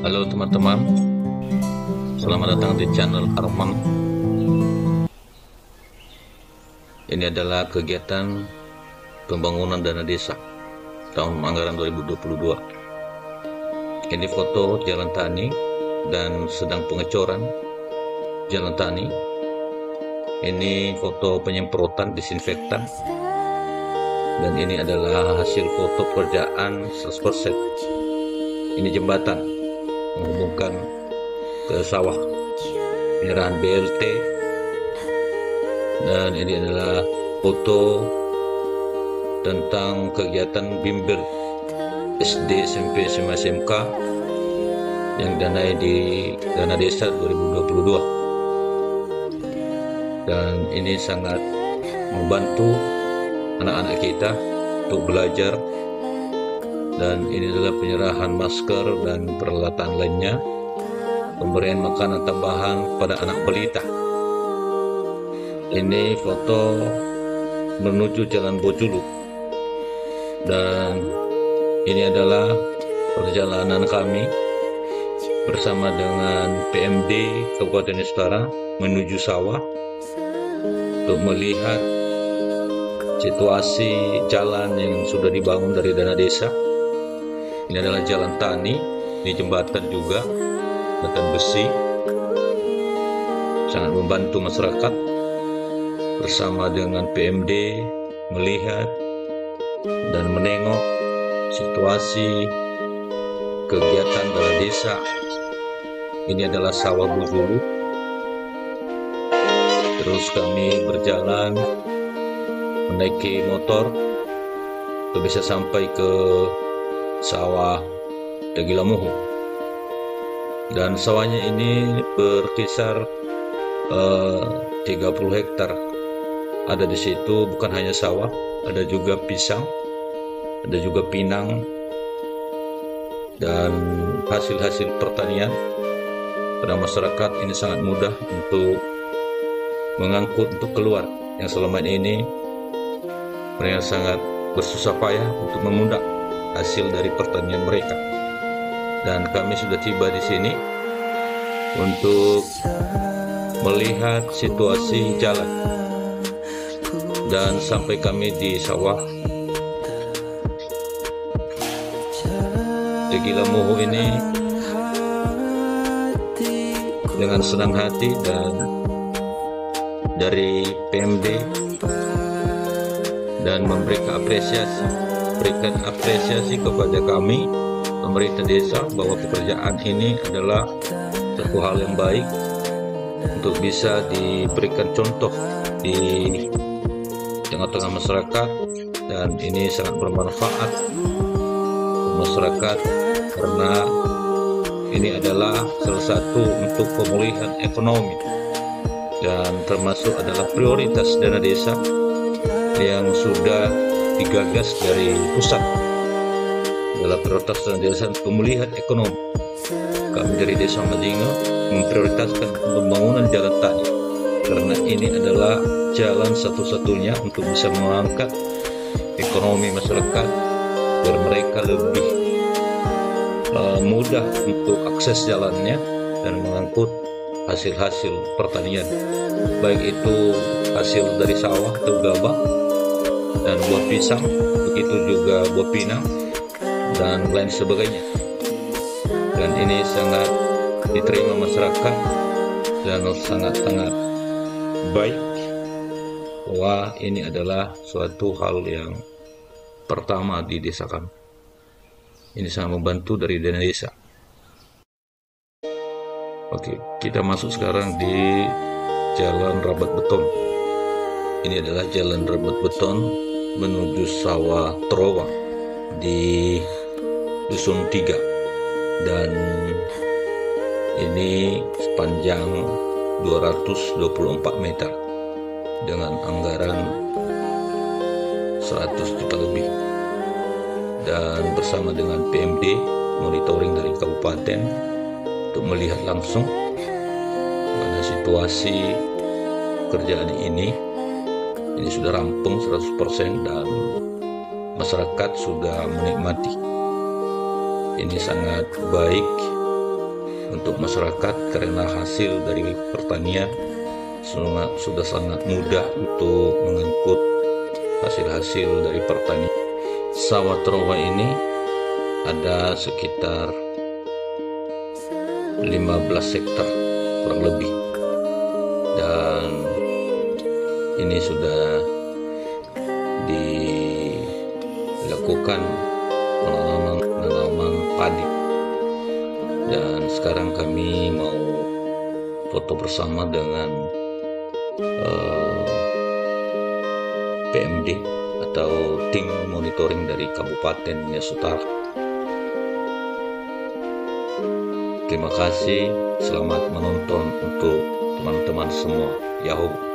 Halo teman-teman, selamat datang di channel Arman. Ini adalah kegiatan pembangunan dana desa tahun anggaran 2022. Ini foto jalan tani dan sedang pengecoran jalan tani. Ini foto penyemprotan disinfektan, dan ini adalah hasil foto pekerjaan 100%. Ini jembatan menghubungkan ke sawah, penyerahan BLT, dan ini adalah foto tentang kegiatan bimbel SD, SMP, SMA, SMK yang danai di dana desa 2022, dan ini sangat membantu anak-anak kita untuk belajar. Dan ini adalah penyerahan masker dan peralatan lainnya, pemberian makanan tambahan pada anak balita. Ini foto menuju Jalan Bojulu, dan ini adalah perjalanan kami bersama dengan PMD Kabupaten Utara menuju sawah untuk melihat situasi jalan yang sudah dibangun dari dana desa. Ini adalah jalan tani, di jembatan juga, jembatan besi, sangat membantu masyarakat. Bersama dengan PMD melihat dan menengok situasi kegiatan dana desa. Ini adalah sawah Bojulu. Terus kami berjalan menaiki motor untuk bisa sampai ke sawah Tegilamuhu, dan sawahnya ini berkisar 30 hektar. Ada di situ bukan hanya sawah, ada juga pisang, ada juga pinang, dan hasil-hasil pertanian. Pada masyarakat ini sangat mudah untuk mengangkut untuk keluar, yang selama ini mereka sangat bersusah payah untuk memundak hasil dari pertanian mereka. Dan kami sudah tiba di sini untuk melihat situasi jalan, dan sampai kami di sawah Tegilamuhu ini dengan senang hati, dan dari PMD dan memberikan apresiasi kepada kami pemerintah desa bahwa pekerjaan ini adalah satu hal yang baik untuk bisa diberikan contoh di tengah-tengah masyarakat, dan ini sangat bermanfaat untuk masyarakat karena ini adalah salah satu untuk pemulihan ekonomi, dan termasuk adalah prioritas dana desa yang sudah digagas dari pusat adalah prioritas dana desa pemulihan ekonomi. Kami dari Desa Madinga memprioritaskan pembangunan jalan tani karena ini adalah jalan satu-satunya untuk bisa mengangkat ekonomi masyarakat agar mereka lebih mudah untuk akses jalannya dan mengangkut hasil-hasil pertanian, baik itu hasil dari sawah atau gabah dan buah pisang, begitu juga buah pinang dan lain sebagainya. Dan ini sangat diterima masyarakat dan sangat-sangat baik bahwa ini adalah suatu hal yang pertama di desa kami. Ini sangat membantu dari dana desa. Oke, kita masuk sekarang di Jalan Rabat Beton. Ini adalah jalan Rabat Beton menuju sawah Terowang di Dusun 3, dan ini sepanjang 224 meter dengan anggaran 100 juta lebih, dan bersama dengan PMD monitoring dari kabupaten untuk melihat langsung mana situasi kerjaan ini sudah rampung 100% dan masyarakat sudah menikmati. ini sangat baik untuk masyarakat karena hasil dari pertanian sudah sangat mudah untuk mengangkut hasil-hasil dari pertanian. Sawah Trowa ini ada sekitar 15 hektar kurang lebih, dan ini sudah dilakukan penanaman padi, dan sekarang kami mau foto bersama dengan PMD atau tim monitoring dari Kabupaten Nias Utara. Terima kasih, selamat menonton untuk teman-teman semua. Yahoo.